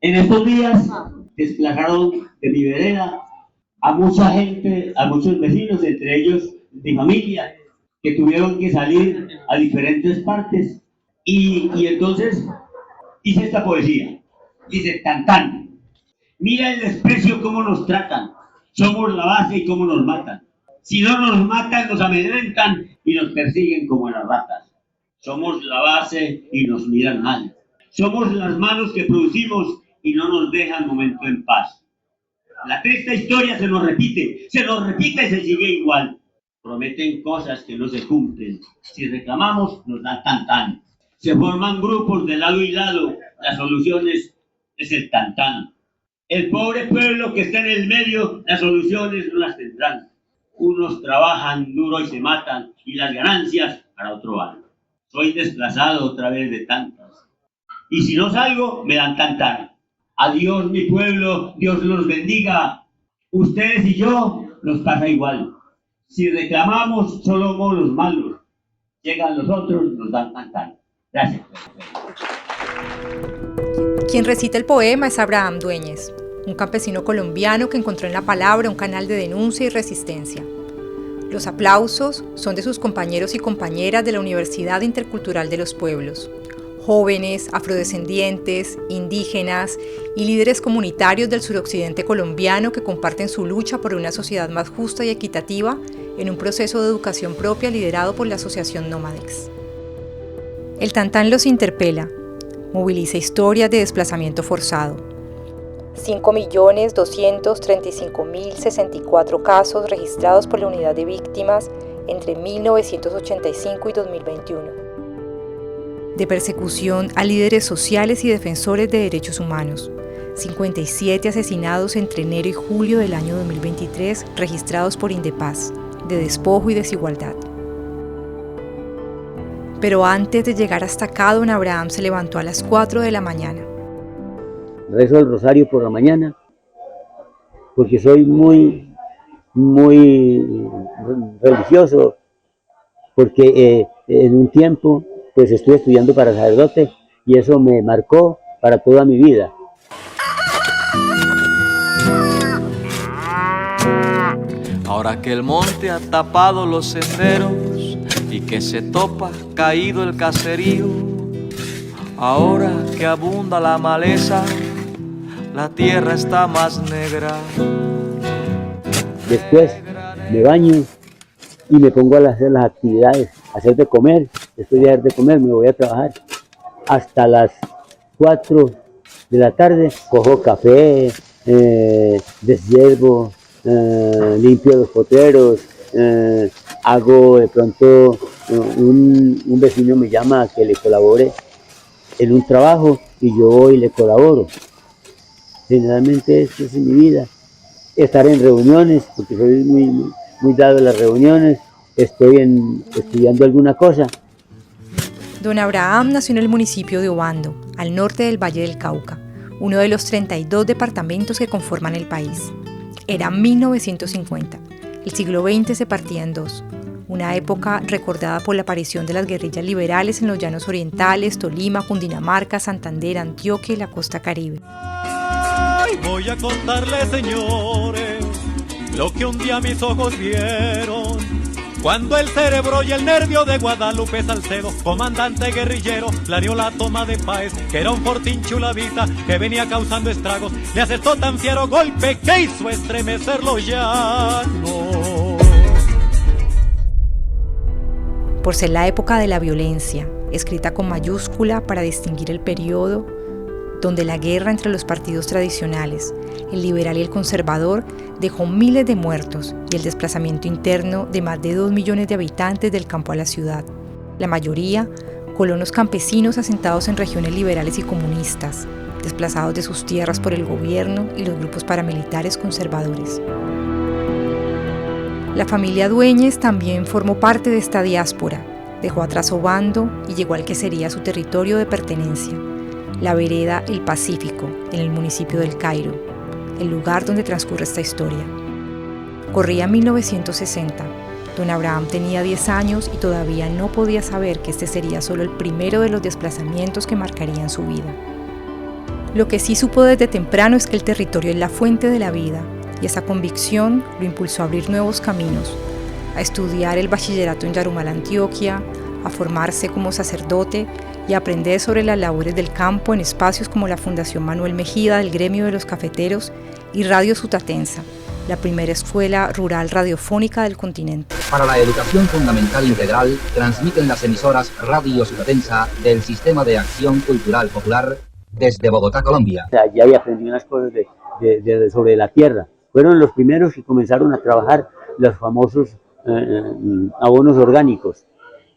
En estos días desplazaron de mi vereda a mucha gente, a muchos vecinos, entre ellos mi familia, que tuvieron que salir a diferentes partes. Y entonces hice esta poesía. Dice, Tantán, mira el desprecio cómo nos tratan. Somos la base y cómo nos matan. Si no nos matan, nos amedrentan y nos persiguen como a las ratas. Somos la base y nos miran mal. Somos las manos que producimos y no nos dejan momento en paz. La triste historia se nos repite y se sigue igual. Prometen cosas que no se cumplen. Si reclamamos, nos dan tantán. Se forman grupos de lado y lado. La solución es el tantán. El pobre pueblo que está en el medio, las soluciones no las tendrán. Unos trabajan duro y se matan, y las ganancias para otro van. Soy desplazado otra vez de tantas. Y si no salgo, me dan tantán. Adiós mi pueblo, Dios los bendiga. Ustedes y yo nos pasa igual. Si reclamamos, solo somos los malos. Llegan los otros, nos dan tantán. Gracias. Quien recita el poema es Abraham Dueñez, un campesino colombiano que encontró en la palabra un canal de denuncia y resistencia. Los aplausos son de sus compañeros y compañeras de la Universidad Intercultural de los Pueblos, jóvenes, afrodescendientes, indígenas y líderes comunitarios del suroccidente colombiano que comparten su lucha por una sociedad más justa y equitativa en un proceso de educación propia liderado por la Asociación Nómadex. El Tantán los interpela, moviliza historias de desplazamiento forzado. 5.235.064 casos registrados por la Unidad de Víctimas entre 1985 y 2021. De persecución a líderes sociales y defensores de derechos humanos. 57 asesinados entre enero y julio del año 2023 registrados por Indepaz, de despojo y desigualdad. Pero antes de llegar hasta acá, don Abraham se levantó a las 4 de la mañana. Rezo el rosario por la mañana, porque soy muy religioso, porque en un tiempo pues estuve estudiando para sacerdote y eso me marcó para toda mi vida. Ahora que el monte ha tapado los senderos y que se topa caído el caserío, ahora que abunda la maleza, la tierra está más negra. Después me baño y me pongo a hacer las actividades, a hacer de comer. Después de hacer de comer me voy a trabajar. Hasta las 4 de la tarde cojo café, deshiervo, limpio los potreros, hago de pronto, un vecino me llama a que le colabore en un trabajo y yo voy y le colaboro. Generalmente esto es en mi vida. Estar en reuniones, porque soy muy dado a las reuniones, estoy estudiando alguna cosa. Don Abraham nació en el municipio de Obando, al norte del Valle del Cauca, uno de los 32 departamentos que conforman el país. Era 1950. El siglo XX se partía en dos. Una época recordada por la aparición de las guerrillas liberales en los llanos orientales, Tolima, Cundinamarca, Santander, Antioquia y la costa caribe. Voy a contarles, señores, lo que un día mis ojos vieron, cuando el cerebro y el nervio de Guadalupe Salcedo, comandante guerrillero, planeó la toma de Páez, que era un fortín chulavista que venía causando estragos, le asestó tan fiero golpe que hizo estremecer los llanos. Por ser la época de la violencia, escrita con mayúscula para distinguir el periodo donde la guerra entre los partidos tradicionales, el liberal y el conservador, dejó miles de muertos y el desplazamiento interno de más de 2 millones de habitantes del campo a la ciudad. La mayoría, colonos campesinos asentados en regiones liberales y comunistas, desplazados de sus tierras por el gobierno y los grupos paramilitares conservadores. La familia Dueñez también formó parte de esta diáspora, dejó atrás Obando y llegó al que sería su territorio de pertenencia, la vereda El Pacífico, en el municipio del Cairo, el lugar donde transcurre esta historia. Corría 1960. Don Abraham tenía 10 años y todavía no podía saber que este sería solo el primero de los desplazamientos que marcarían su vida. Lo que sí supo desde temprano es que el territorio es la fuente de la vida, y esa convicción lo impulsó a abrir nuevos caminos, a estudiar el bachillerato en Yarumal, Antioquia, a formarse como sacerdote y a aprender sobre las labores del campo en espacios como la Fundación Manuel Mejía del Gremio de los Cafeteros y Radio Sutatensa, la primera escuela rural radiofónica del continente. Para la educación fundamental integral, transmiten las emisoras Radio Sutatensa del Sistema de Acción Cultural Popular desde Bogotá, Colombia. Ya había aprendido unas cosas sobre la tierra. Fueron los primeros que comenzaron a trabajar los famosos abonos orgánicos,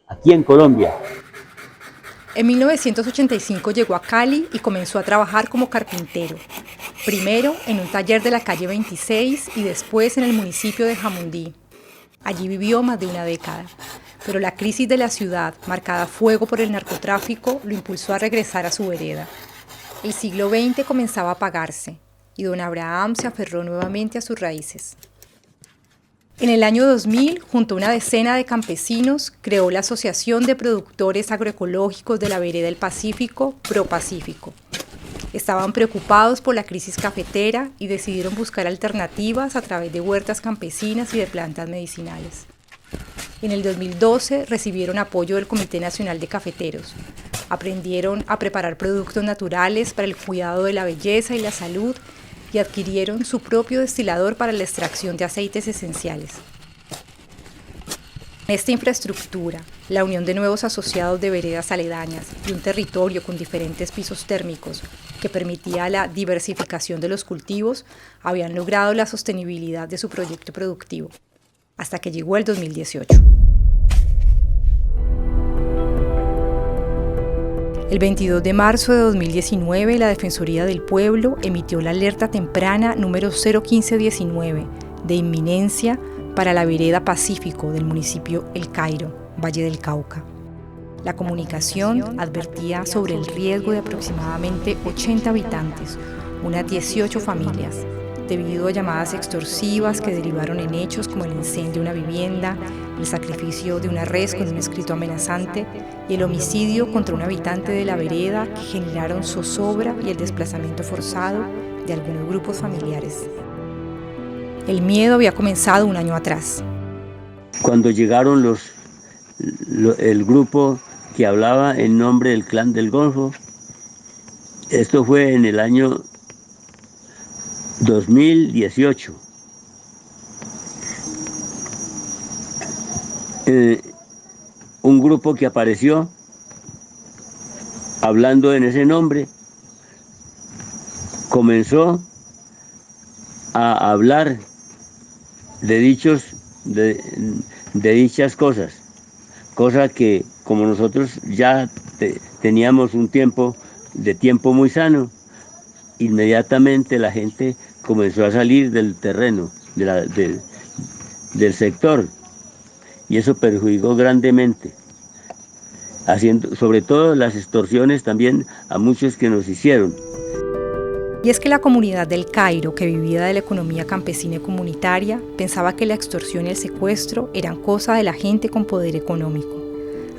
aquí en Colombia. En 1985 llegó a Cali y comenzó a trabajar como carpintero, primero en un taller de la calle 26 y después en el municipio de Jamundí. Allí vivió más de una década, pero la crisis de la ciudad, marcada a fuego por el narcotráfico, lo impulsó a regresar a su vereda. El siglo XX comenzaba a apagarse y don Abraham se aferró nuevamente a sus raíces. En el año 2000, junto a una decena de campesinos, creó la Asociación de Productores Agroecológicos de la Vereda del Pacífico, ProPacífico. Estaban preocupados por la crisis cafetera y decidieron buscar alternativas a través de huertas campesinas y de plantas medicinales. En el 2012 recibieron apoyo del Comité Nacional de Cafeteros. Aprendieron a preparar productos naturales para el cuidado de la belleza y la salud y adquirieron su propio destilador para la extracción de aceites esenciales. Esta infraestructura, la unión de nuevos asociados de veredas aledañas y un territorio con diferentes pisos térmicos que permitía la diversificación de los cultivos, habían logrado la sostenibilidad de su proyecto productivo, hasta que llegó el 2018. El 22 de marzo de 2019, la Defensoría del Pueblo emitió la alerta temprana número 01519 de inminencia para la vereda Pacífico del municipio El Cairo, Valle del Cauca. La comunicación advertía sobre el riesgo de aproximadamente 80 habitantes, unas 18 familias, debido a llamadas extorsivas que derivaron en hechos como el incendio de una vivienda, el sacrificio de una res con un escrito amenazante y el homicidio contra un habitante de la vereda que generaron zozobra y el desplazamiento forzado de algunos grupos familiares. El miedo había comenzado un año atrás. Cuando llegaron el grupo que hablaba en nombre del Clan del Golfo, esto fue en el año 2018. Un grupo que apareció hablando en ese nombre comenzó a hablar de dichas cosas, cosa que como nosotros ya teníamos un tiempo muy sano, inmediatamente la gente comenzó a salir del terreno, del sector, y eso perjudicó grandemente, haciendo sobre todo las extorsiones también a muchos que nos hicieron. Y es que la comunidad del Cairo, que vivía de la economía campesina y comunitaria, pensaba que la extorsión y el secuestro eran cosa de la gente con poder económico,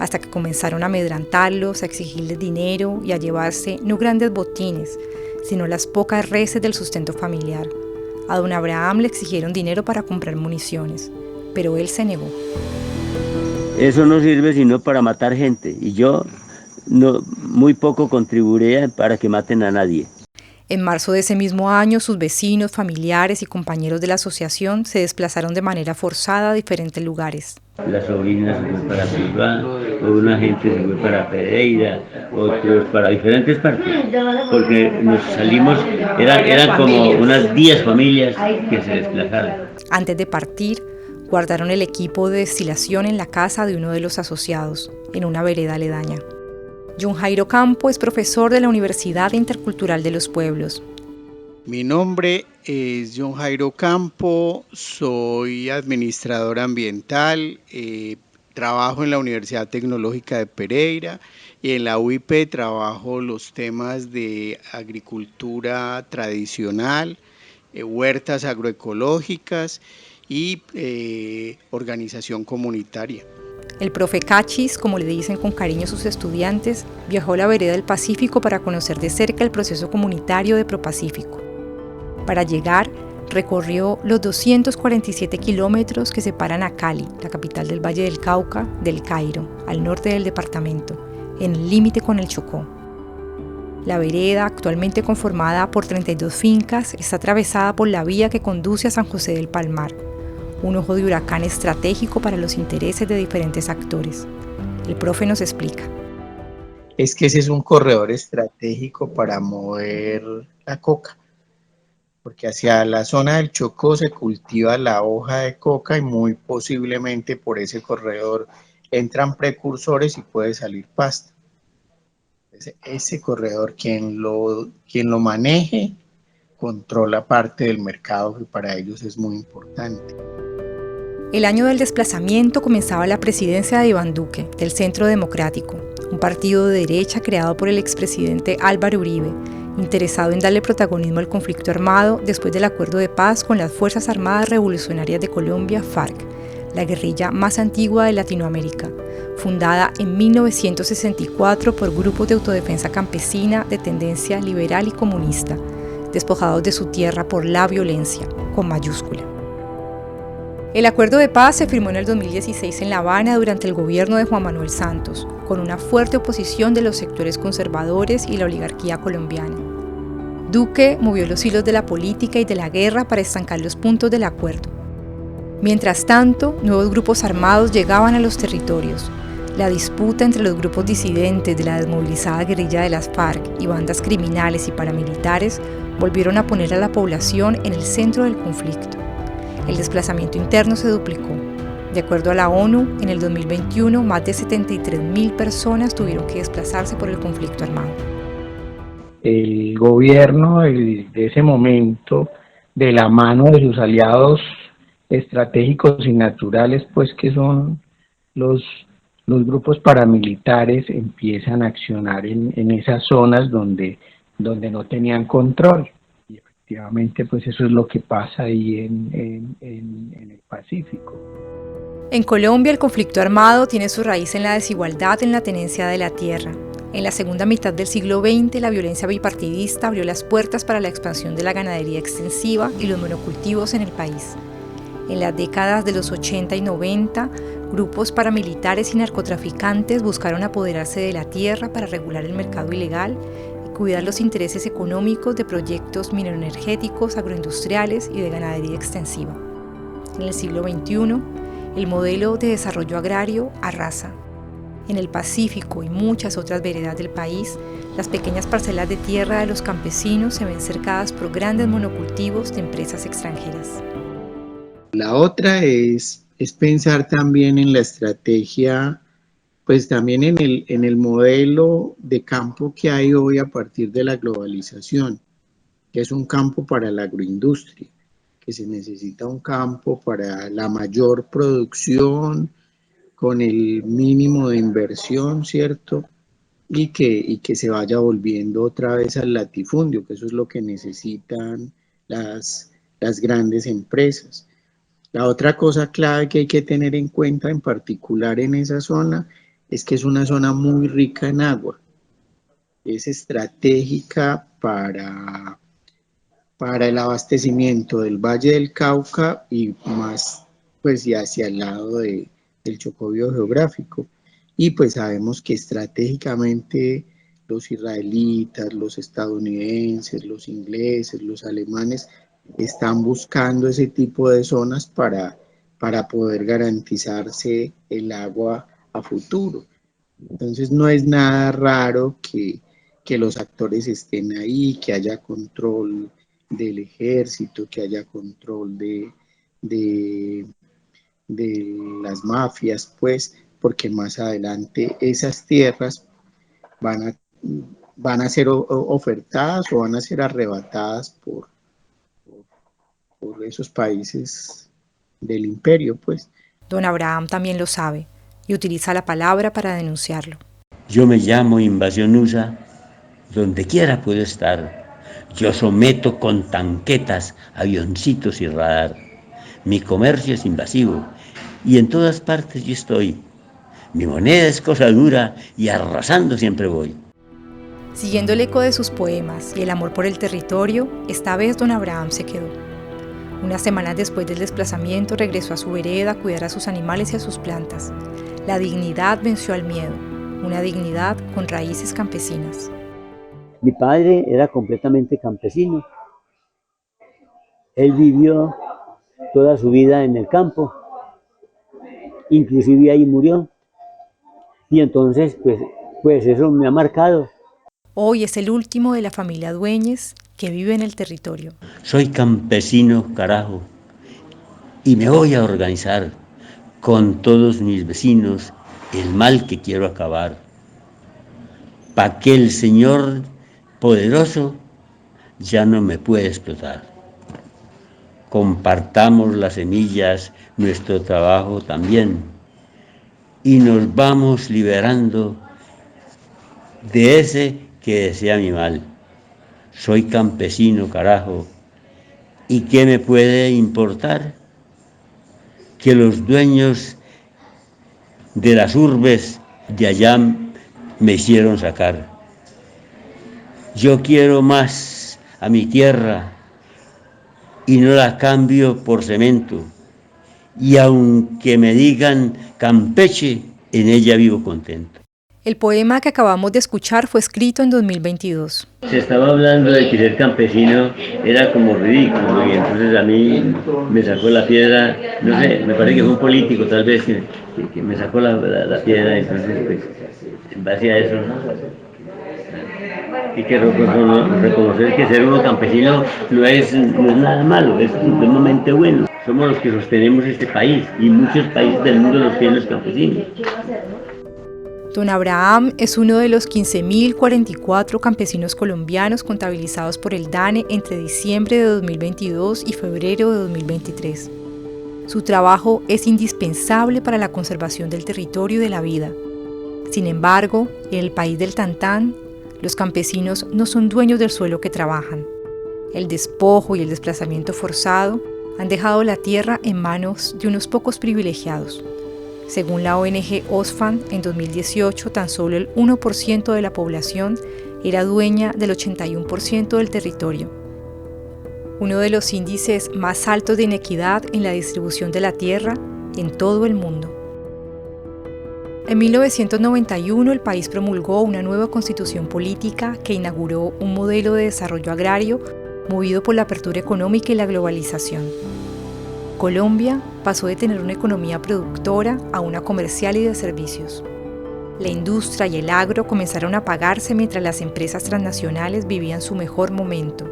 hasta que comenzaron a amedrantarlos, a exigirles dinero y a llevarse no grandes botines, sino las pocas reses del sustento familiar. A don Abraham le exigieron dinero para comprar municiones, pero él se negó. Eso no sirve sino para matar gente, y yo muy poco contribuiré para que maten a nadie. En marzo de ese mismo año, sus vecinos, familiares y compañeros de la asociación se desplazaron de manera forzada a diferentes lugares. La sobrina se fue para Bilbao, una gente se fue para Pereira, otros para diferentes partes, porque nos salimos, eran como unas 10 familias que se desplazaron. Antes de partir, guardaron el equipo de destilación en la casa de uno de los asociados, en una vereda aledaña. John Jairo Campo es profesor de la Universidad Intercultural de los Pueblos. Mi nombre es John Jairo Campo, soy administrador ambiental, trabajo en la Universidad Tecnológica de Pereira y en la UIP trabajo los temas de agricultura tradicional, huertas agroecológicas y organización comunitaria. El profe Cachis, como le dicen con cariño sus estudiantes, viajó a la vereda del Pacífico para conocer de cerca el proceso comunitario de Propacífico. Para llegar, recorrió los 247 kilómetros que separan a Cali, la capital del Valle del Cauca, del Cairo, al norte del departamento, en el límite con el Chocó. La vereda, actualmente conformada por 32 fincas, está atravesada por la vía que conduce a San José del Palmar, un ojo de huracán estratégico para los intereses de diferentes actores. El profe nos explica. Es que ese es un corredor estratégico para mover la coca, porque hacia la zona del Chocó se cultiva la hoja de coca y muy posiblemente por ese corredor entran precursores y puede salir pasto. Ese corredor, quien lo maneje, controla parte del mercado que para ellos es muy importante. El año del desplazamiento comenzaba la presidencia de Iván Duque, del Centro Democrático, un partido de derecha creado por el expresidente Álvaro Uribe, interesado en darle protagonismo al conflicto armado después del acuerdo de paz con las Fuerzas Armadas Revolucionarias de Colombia, FARC, la guerrilla más antigua de Latinoamérica, fundada en 1964 por grupos de autodefensa campesina de tendencia liberal y comunista, despojados de su tierra por la violencia, con mayúscula. El acuerdo de paz se firmó en el 2016 en La Habana durante el gobierno de Juan Manuel Santos, con una fuerte oposición de los sectores conservadores y la oligarquía colombiana. Duque movió los hilos de la política y de la guerra para estancar los puntos del acuerdo. Mientras tanto, nuevos grupos armados llegaban a los territorios. La disputa entre los grupos disidentes de la desmovilizada guerrilla de las FARC y bandas criminales y paramilitares volvieron a poner a la población en el centro del conflicto. El desplazamiento interno se duplicó. De acuerdo a la ONU, en el 2021, más de 73.000 personas tuvieron que desplazarse por el conflicto armado. El gobierno de ese momento, de la mano de sus aliados estratégicos y naturales, pues que son los grupos paramilitares, empiezan a accionar en esas zonas donde no tenían control. Y efectivamente, pues eso es lo que pasa ahí en el Pacífico. En Colombia, el conflicto armado tiene su raíz en la desigualdad en la tenencia de la tierra. En la segunda mitad del siglo XX, la violencia bipartidista abrió las puertas para la expansión de la ganadería extensiva y los monocultivos en el país. En las décadas de los 80 y 90, grupos paramilitares y narcotraficantes buscaron apoderarse de la tierra para regular el mercado ilegal y cuidar los intereses económicos de proyectos mineroenergéticos, agroindustriales y de ganadería extensiva. En el siglo XXI, el modelo de desarrollo agrario arrasa. En el Pacífico y muchas otras veredas del país, las pequeñas parcelas de tierra de los campesinos se ven cercadas por grandes monocultivos de empresas extranjeras. La otra es pensar también en la estrategia, pues también en el modelo de campo que hay hoy a partir de la globalización, que es un campo para la agroindustria, que se necesita un campo para la mayor producción, con el mínimo de inversión, ¿cierto? Y que se vaya volviendo otra vez al latifundio, que eso es lo que necesitan las grandes empresas. La otra cosa clave que hay que tener en cuenta, en particular en esa zona, es que es una zona muy rica en agua. Es estratégica para el abastecimiento del Valle del Cauca y más pues ya hacia el lado del Chocó biogeográfico. Y pues sabemos que estratégicamente los israelitas, los estadounidenses, los ingleses, los alemanes están buscando ese tipo de zonas para poder garantizarse el agua a futuro. Entonces no es nada raro que los actores estén ahí, que haya control del ejército, que haya control de las mafias, pues, porque más adelante esas tierras van a ser ofertadas o van a ser arrebatadas por esos países del imperio, pues. Don Abraham también lo sabe y utiliza la palabra para denunciarlo. Yo me llamo Invasión USA, donde quiera puedo estar. Yo someto con tanquetas, avioncitos y radar. Mi comercio es invasivo y en todas partes yo estoy. Mi moneda es cosa dura y arrasando siempre voy. Siguiendo el eco de sus poemas y el amor por el territorio, esta vez don Abraham se quedó. Unas semanas después del desplazamiento regresó a su vereda a cuidar a sus animales y a sus plantas. La dignidad venció al miedo, una dignidad con raíces campesinas. Mi padre era completamente campesino. Él vivió toda su vida en el campo, inclusive ahí murió. Y entonces, pues eso me ha marcado. Hoy es el último de la familia Dueñez que vive en el territorio. Soy campesino, carajo, y me voy a organizar con todos mis vecinos el mal que quiero acabar, pa' que el Señor poderoso ya no me puede explotar. Compartamos las semillas, nuestro trabajo también, y nos vamos liberando de ese que desea mi mal. Soy campesino, carajo, ¿y qué me puede importar? Que los dueños de las urbes de allá me hicieron sacar. Yo quiero más a mi tierra y no la cambio por cemento. Y aunque me digan Campeche, en ella vivo contento. El poema que acabamos de escuchar fue escrito en 2022. Se estaba hablando de que ser campesino era como ridículo y entonces a mí me sacó la piedra, no sé, me parece que fue un político tal vez que me sacó la piedra, entonces pues en base a eso hay que reconocer que ser uno campesino no es nada malo, es supremamente bueno. Somos los que sostenemos este país y muchos países del mundo los tienen los campesinos. Don Abraham es uno de los 15.044 campesinos colombianos contabilizados por el DANE entre diciembre de 2022 y febrero de 2023. Su trabajo es indispensable para la conservación del territorio y de la vida. Sin embargo, en el país del Tantán, los campesinos no son dueños del suelo que trabajan. El despojo y el desplazamiento forzado han dejado la tierra en manos de unos pocos privilegiados. Según la ONG Oxfam, en 2018 tan solo el 1% de la población era dueña del 81% del territorio. Uno de los índices más altos de inequidad en la distribución de la tierra en todo el mundo. En 1991 el país promulgó una nueva constitución política que inauguró un modelo de desarrollo agrario movido por la apertura económica y la globalización. Colombia pasó de tener una economía productora a una comercial y de servicios. La industria y el agro comenzaron a apagarse mientras las empresas transnacionales vivían su mejor momento.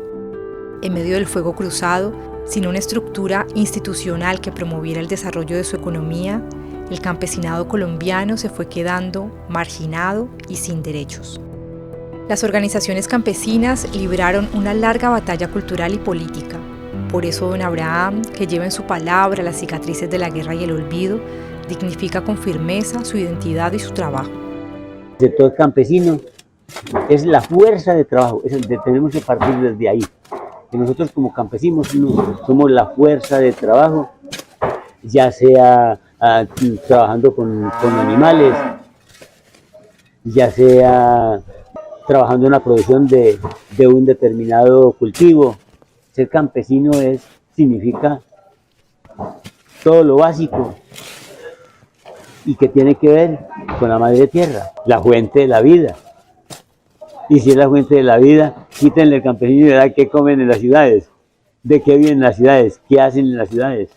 En medio del fuego cruzado, sin una estructura institucional que promoviera el desarrollo de su economía, el campesinado colombiano se fue quedando marginado y sin derechos. Las organizaciones campesinas libraron una larga batalla cultural y política. Por eso don Abraham, que lleva en su palabra las cicatrices de la guerra y el olvido, dignifica con firmeza su identidad y su trabajo. El sector campesino es la fuerza de trabajo, tenemos que partir desde ahí. Que nosotros como campesinos somos la fuerza de trabajo, ya sea trabajando con animales, ya sea trabajando en la producción de un determinado cultivo. Ser campesino significa todo lo básico y que tiene que ver con la madre tierra, la fuente de la vida. Y si es la fuente de la vida, quítenle el campesino y verá qué comen en las ciudades, de qué viven en las ciudades, qué hacen en las ciudades.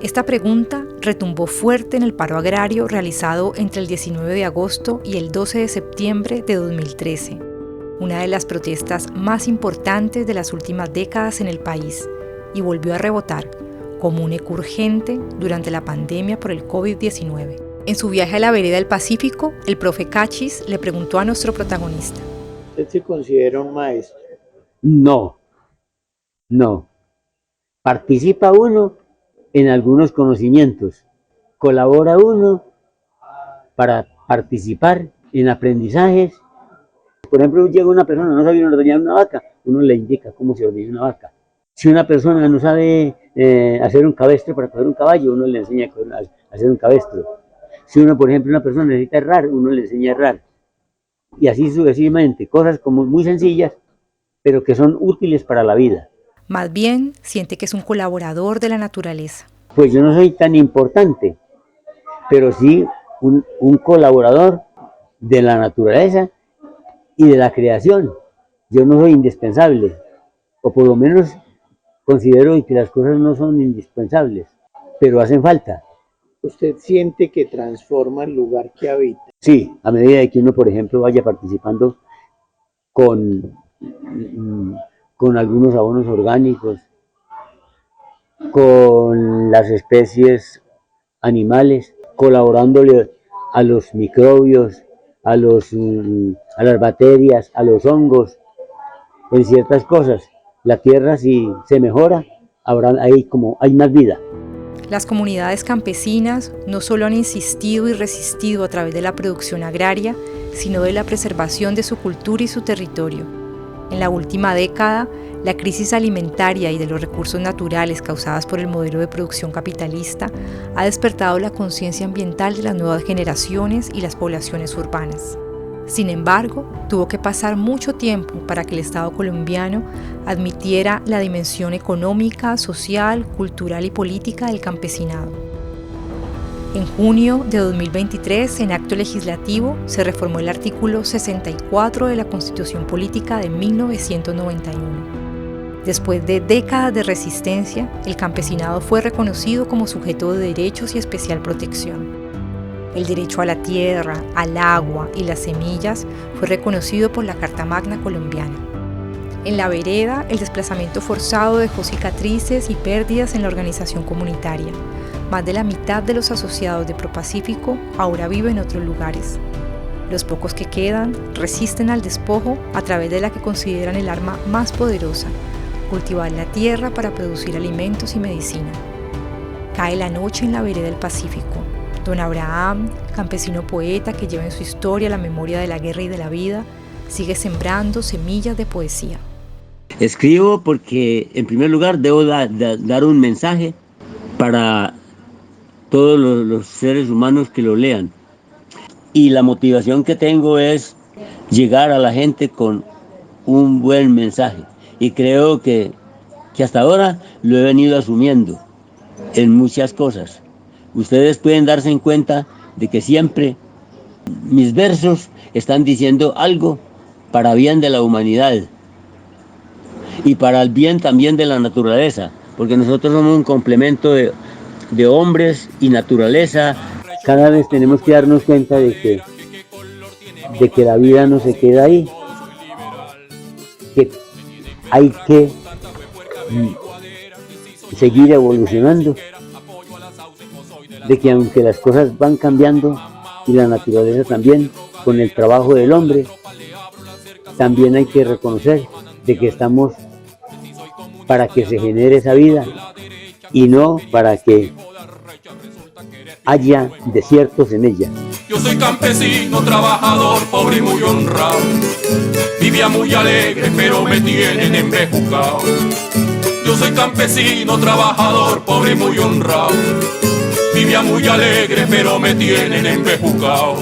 Esta pregunta retumbó fuerte en el paro agrario realizado entre el 19 de agosto y el 12 de septiembre de 2013, una de las protestas más importantes de las últimas décadas en el país, y volvió a rebotar como un eco urgente durante la pandemia por el COVID-19. En su viaje a la vereda del Pacífico, el profe Cachis le preguntó a nuestro protagonista: ¿Usted se considera un maestro? No. Participa uno en algunos conocimientos, colabora uno para participar en aprendizajes. Por ejemplo, llega una persona, no sabe ordeñar una vaca, uno le indica cómo se ordeña una vaca. Si una persona no sabe hacer un cabestro para coger un caballo, uno le enseña a hacer un cabestro. Si uno, por ejemplo, una persona necesita errar, uno le enseña a errar. Y así sucesivamente, cosas como muy sencillas, pero que son útiles para la vida. Más bien, siente que es un colaborador de la naturaleza. Pues yo no soy tan importante, pero sí un colaborador de la naturaleza y de la creación. Yo no soy indispensable, o por lo menos considero que las cosas no son indispensables, pero hacen falta. ¿Usted siente que transforma el lugar que habita? Sí, a medida de que uno, por ejemplo, vaya participando con algunos abonos orgánicos, con las especies animales, colaborándole a los microbios, a las bacterias, a los hongos, en ciertas cosas. La tierra, si se mejora, hay más vida. Las comunidades campesinas no solo han insistido y resistido a través de la producción agraria, sino de la preservación de su cultura y su territorio. En la última década, la crisis alimentaria y de los recursos naturales causadas por el modelo de producción capitalista ha despertado la conciencia ambiental de las nuevas generaciones y las poblaciones urbanas. Sin embargo, tuvo que pasar mucho tiempo para que el Estado colombiano admitiera la dimensión económica, social, cultural y política del campesinado. En junio de 2023, en acto legislativo, se reformó el artículo 64 de la Constitución Política de 1991. Después de décadas de resistencia, el campesinado fue reconocido como sujeto de derechos y especial protección. El derecho a la tierra, al agua y las semillas fue reconocido por la Carta Magna colombiana. En la vereda, el desplazamiento forzado dejó cicatrices y pérdidas en la organización comunitaria. Más de la mitad de los asociados de ProPacífico ahora viven en otros lugares. Los pocos que quedan resisten al despojo a través de la que consideran el arma más poderosa: cultivar la tierra para producir alimentos y medicina. Cae la noche en la vereda del Pacífico. Don Abraham, campesino poeta que lleva en su historia la memoria de la guerra y de la vida, sigue sembrando semillas de poesía. Escribo porque, en primer lugar, debo dar un mensaje para todos los seres humanos que lo lean. Y la motivación que tengo es llegar a la gente con un buen mensaje. Y creo que hasta ahora lo he venido asumiendo en muchas cosas. Ustedes pueden darse en cuenta de que siempre mis versos están diciendo algo para bien de la humanidad y para el bien también de la naturaleza, porque nosotros somos un complemento de hombres y naturaleza. Cada vez tenemos que darnos cuenta de que la vida no se queda ahí, que hay que seguir evolucionando, de que aunque las cosas van cambiando y la naturaleza también, con el trabajo del hombre, también hay que reconocer de que estamos para que se genere esa vida y no para que haya desiertos en ella. Yo soy campesino, trabajador, pobre y muy honrado. Vivía muy alegre, pero me tienen embejucado. Yo soy campesino, trabajador, pobre y muy honrado. Vivía muy alegre, pero me tienen embejucado.